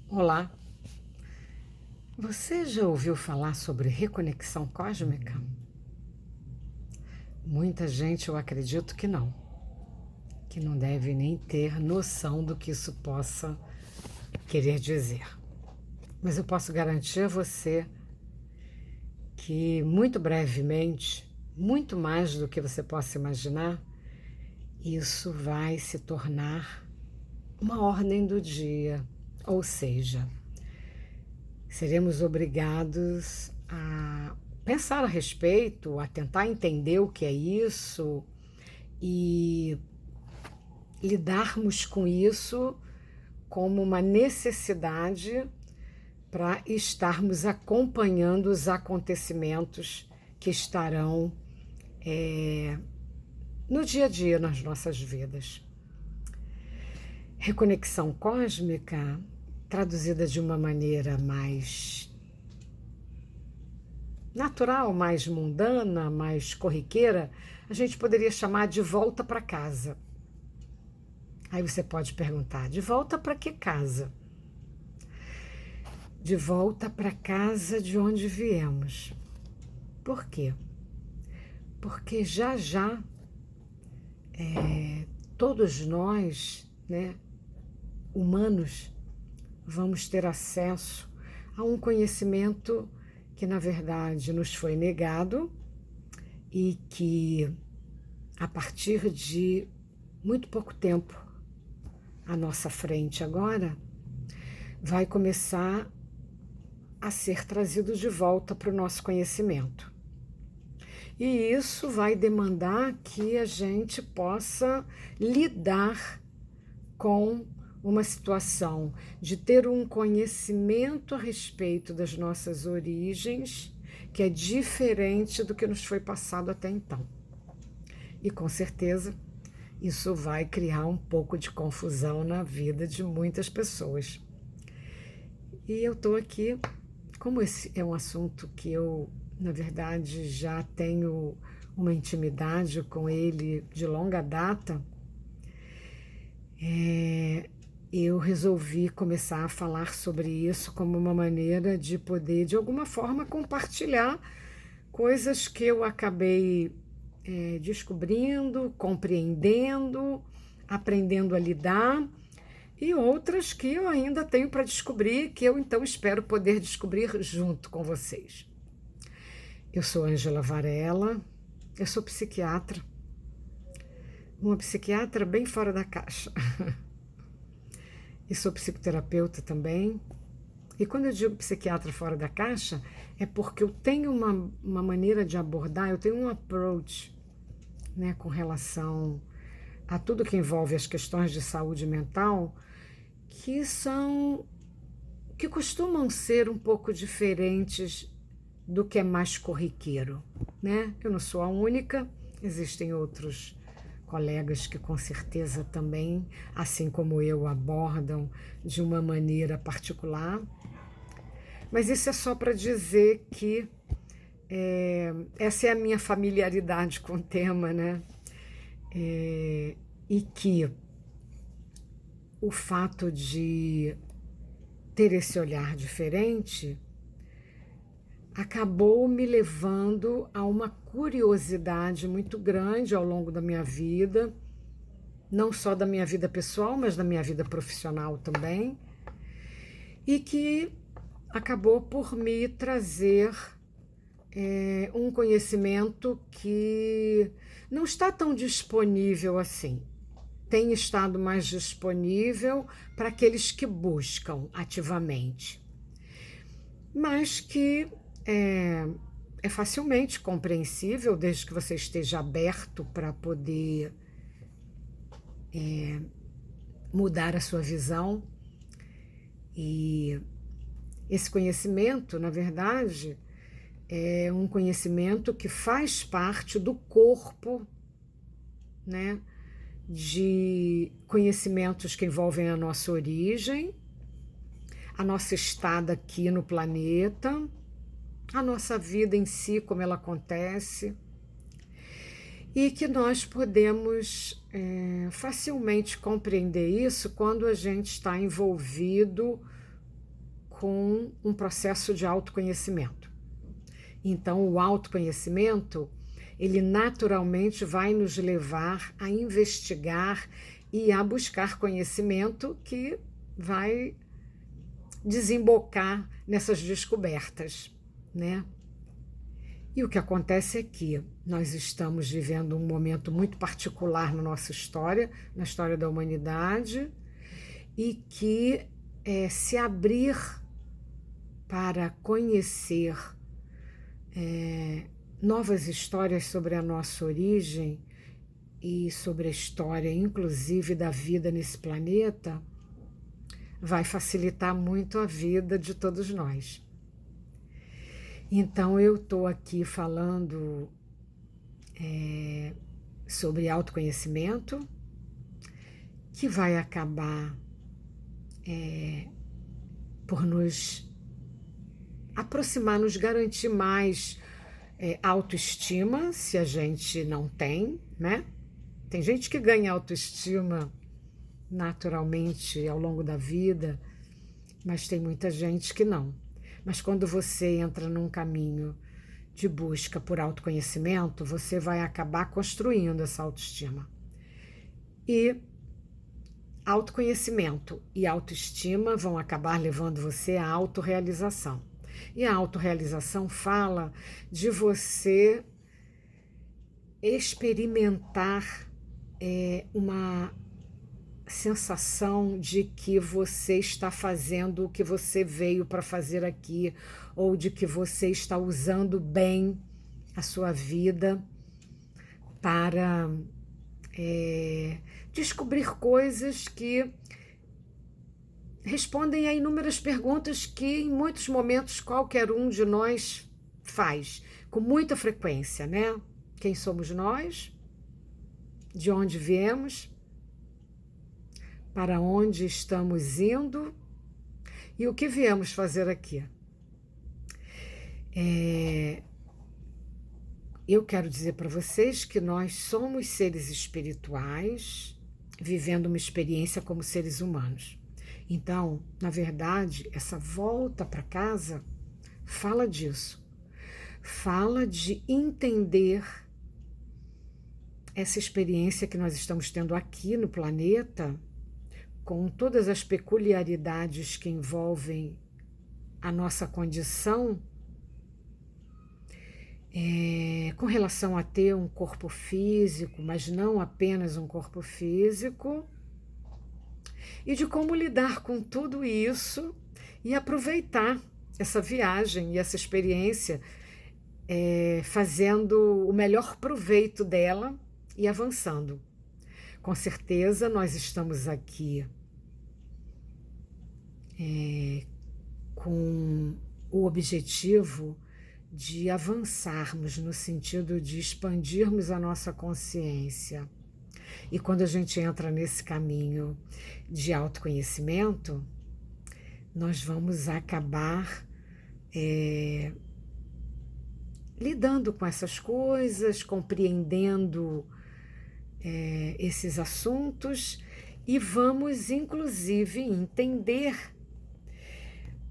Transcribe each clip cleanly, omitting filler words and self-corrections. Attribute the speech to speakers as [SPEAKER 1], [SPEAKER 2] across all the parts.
[SPEAKER 1] Olá, você já ouviu falar sobre reconexão cósmica? Muita gente, eu acredito que não deve nem ter noção do que isso possa querer dizer. Mas eu posso garantir a você que muito brevemente, muito mais do que você possa imaginar, isso vai se tornar uma ordem do dia, ou seja, seremos obrigados a pensar a respeito, a tentar entender o que é isso e lidarmos com isso como uma necessidade para estarmos acompanhando os acontecimentos que estarão no dia a dia nas nossas vidas. Reconexão cósmica, traduzida de uma maneira mais natural, mais mundana, mais corriqueira, a gente poderia chamar de volta para casa. Aí você pode perguntar, de volta para que casa? De volta para casa de onde viemos. Por quê? Porque já já todos nós, né, humanos, vamos ter acesso a um conhecimento que, na verdade, nos foi negado e que, a partir de muito pouco tempo à nossa frente agora, vai começar a ser trazido de volta para o nosso conhecimento. E isso vai demandar que a gente possa lidar com uma situação de ter um conhecimento a respeito das nossas origens que é diferente do que nos foi passado até então. E com certeza isso vai criar um pouco de confusão na vida de muitas pessoas. E eu estou aqui, como esse é um assunto que eu, na verdade, já tenho uma intimidade com ele de longa data, eu resolvi começar a falar sobre isso como uma maneira de poder, de alguma forma, compartilhar coisas que eu acabei descobrindo, compreendendo, aprendendo a lidar, e outras que eu ainda tenho para descobrir, que eu então espero poder descobrir junto com vocês. Eu sou Ângela Varela, eu sou psiquiatra, uma psiquiatra bem fora da caixa. E sou psicoterapeuta também. E quando eu digo psiquiatra fora da caixa, é porque eu tenho uma maneira de abordar, eu tenho um approach, né, com relação a tudo que envolve as questões de saúde mental, que costumam ser um pouco diferentes do que é mais corriqueiro, né? Eu não sou a única, existem outros colegas que com certeza também, assim como eu, abordam de uma maneira particular. Mas isso é só para dizer que essa é a minha familiaridade com o tema, né? E que o fato de ter esse olhar diferente acabou me levando a uma curiosidade muito grande ao longo da minha vida, não só da minha vida pessoal, mas da minha vida profissional também, e que acabou por me trazer um conhecimento que não está tão disponível assim. Tem estado mais disponível para aqueles que buscam ativamente, mas que é facilmente compreensível desde que você esteja aberto para poder mudar a sua visão. E esse conhecimento, na verdade, é um conhecimento que faz parte do corpo, né, de conhecimentos que envolvem a nossa origem, a nossa estada aqui no planeta, a nossa vida em si, como ela acontece, e que nós podemos facilmente compreender isso quando a gente está envolvido com um processo de autoconhecimento. Então, o autoconhecimento, ele naturalmente vai nos levar a investigar e a buscar conhecimento que vai desembocar nessas descobertas, né? E o que acontece é que nós estamos vivendo um momento muito particular na nossa história, na história da humanidade, e que se abrir para conhecer novas histórias sobre a nossa origem e sobre a história, inclusive, da vida nesse planeta, vai facilitar muito a vida de todos nós. Então, eu estou aqui falando sobre autoconhecimento, que vai acabar por nos aproximar, nos garantir mais autoestima, se a gente não tem, né? Tem gente que ganha autoestima naturalmente ao longo da vida, mas tem muita gente que não. Mas quando você entra num caminho de busca por autoconhecimento, você vai acabar construindo essa autoestima. E autoconhecimento e autoestima vão acabar levando você à autorrealização. E a autorrealização fala de você experimentar uma sensação de que você está fazendo o que você veio para fazer aqui, ou de que você está usando bem a sua vida para descobrir coisas que respondem a inúmeras perguntas que em muitos momentos qualquer um de nós faz, com muita frequência, né? Quem somos nós? De onde viemos? Para onde estamos indo e o que viemos fazer aqui. Eu quero dizer para vocês que nós somos seres espirituais vivendo uma experiência como seres humanos. Então, na verdade, essa volta para casa fala disso. Fala de entender essa experiência que nós estamos tendo aqui no planeta, com todas as peculiaridades que envolvem a nossa condição, com relação a ter um corpo físico, mas não apenas um corpo físico, e de como lidar com tudo isso e aproveitar essa viagem e essa experiência, fazendo o melhor proveito dela e avançando. Com certeza, nós estamos aqui com o objetivo de avançarmos no sentido de expandirmos a nossa consciência. E quando a gente entra nesse caminho de autoconhecimento, nós vamos acabar lidando com essas coisas, compreendendo esses assuntos, e vamos, inclusive, entender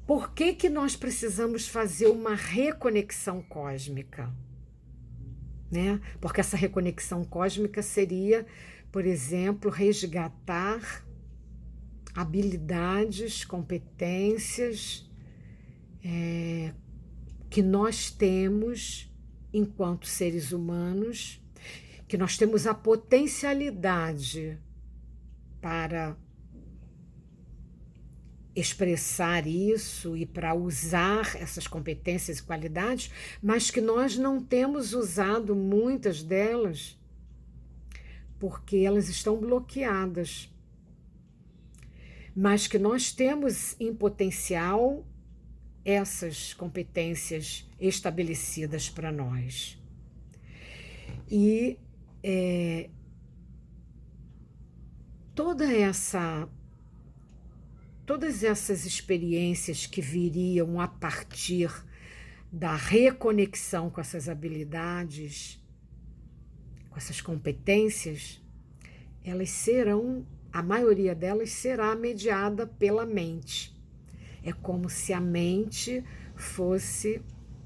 [SPEAKER 1] por que nós precisamos fazer uma reconexão cósmica, né? Porque essa reconexão cósmica seria, por exemplo, resgatar habilidades, competências que nós temos enquanto seres humanos, que nós temos a potencialidade para expressar isso e para usar essas competências e qualidades, mas que nós não temos usado muitas delas porque elas estão bloqueadas, mas que nós temos em potencial essas competências estabelecidas para nós. E todas essas experiências que viriam a partir da reconexão com essas habilidades, com essas competências, elas serão, a maioria delas será mediada pela mente. É como se a mente fosse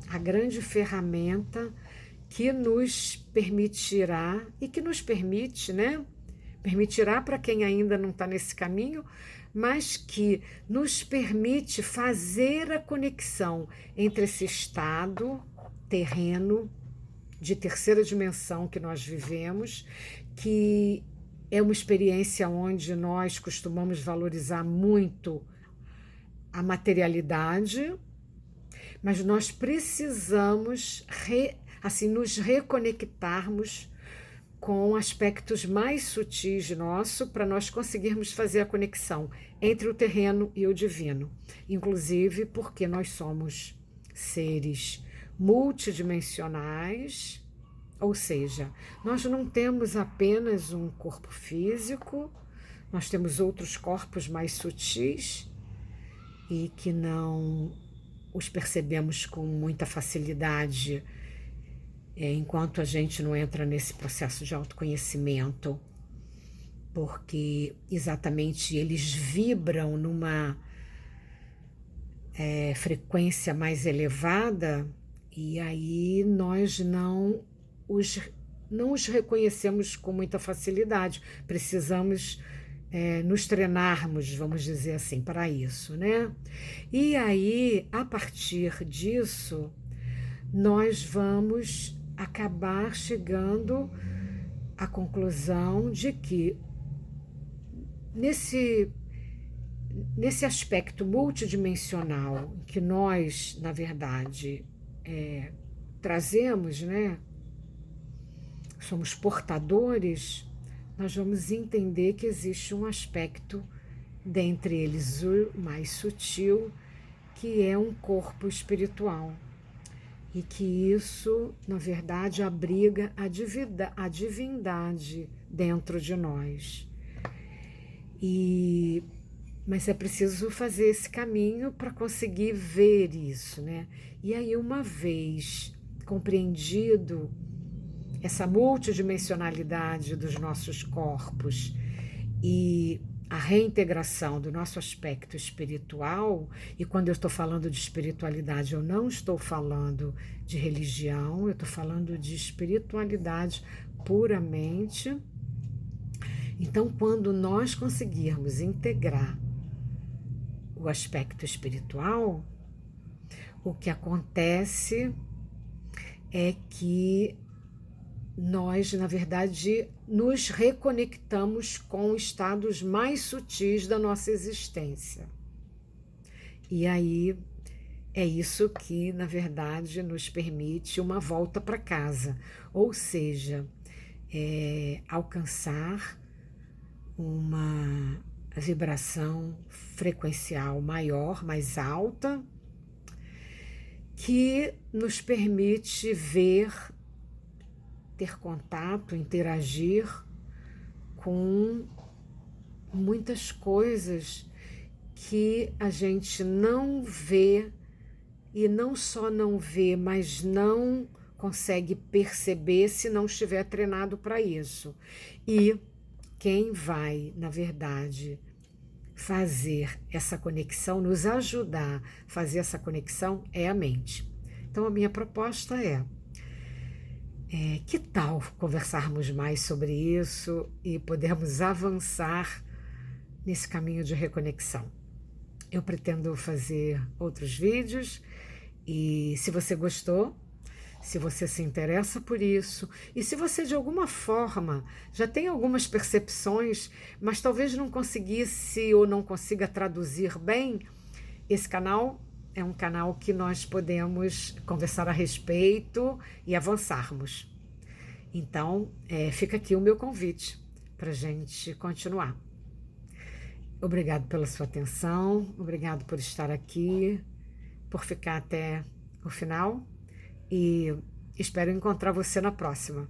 [SPEAKER 1] a grande ferramenta que nos permitirá e que nos permite, né? Permitirá para quem ainda não está nesse caminho, mas que nos permite fazer a conexão entre esse estado terreno de terceira dimensão que nós vivemos, que é uma experiência onde nós costumamos valorizar muito a materialidade, mas nós precisamos nos reconectarmos com aspectos mais sutis de nosso para nós conseguirmos fazer a conexão entre o terreno e o divino, inclusive porque nós somos seres multidimensionais, ou seja, nós não temos apenas um corpo físico, nós temos outros corpos mais sutis e que não os percebemos com muita facilidade enquanto a gente não entra nesse processo de autoconhecimento, porque exatamente eles vibram numa frequência mais elevada e aí nós não os reconhecemos com muita facilidade. Precisamos nos treinarmos, vamos dizer assim, para isso, né? E aí, a partir disso, nós vamos acabar chegando à conclusão de que nesse aspecto multidimensional que nós, na verdade, trazemos, né? Somos portadores, nós vamos entender que existe um aspecto dentre eles o mais sutil, que é um corpo espiritual. E que isso, na verdade, abriga a divindade dentro de nós. Mas é preciso fazer esse caminho para conseguir ver isso, né? E aí, uma vez compreendido essa multidimensionalidade dos nossos corpos e a reintegração do nosso aspecto espiritual, e quando eu estou falando de espiritualidade, eu não estou falando de religião, eu estou falando de espiritualidade puramente. Então, quando nós conseguirmos integrar o aspecto espiritual, o que acontece é que nós, na verdade, nos reconectamos com estados mais sutis da nossa existência. E aí é isso que, na verdade, nos permite uma volta para casa, ou seja, alcançar uma vibração frequencial maior, mais alta, que nos permite ver, ter contato, interagir com muitas coisas que a gente não vê, e não só não vê, mas não consegue perceber se não estiver treinado para isso. E quem vai, na verdade, fazer essa conexão, nos ajudar a fazer essa conexão é a mente. Então a minha proposta que tal conversarmos mais sobre isso e podermos avançar nesse caminho de reconexão? Eu pretendo fazer outros vídeos e se você gostou, se você se interessa por isso e se você de alguma forma já tem algumas percepções, mas talvez não conseguisse ou não consiga traduzir bem, esse canal é um canal que nós podemos conversar a respeito e avançarmos. Então, fica aqui o meu convite para a gente continuar. Obrigado pela sua atenção, obrigado por estar aqui, por ficar até o final e espero encontrar você na próxima.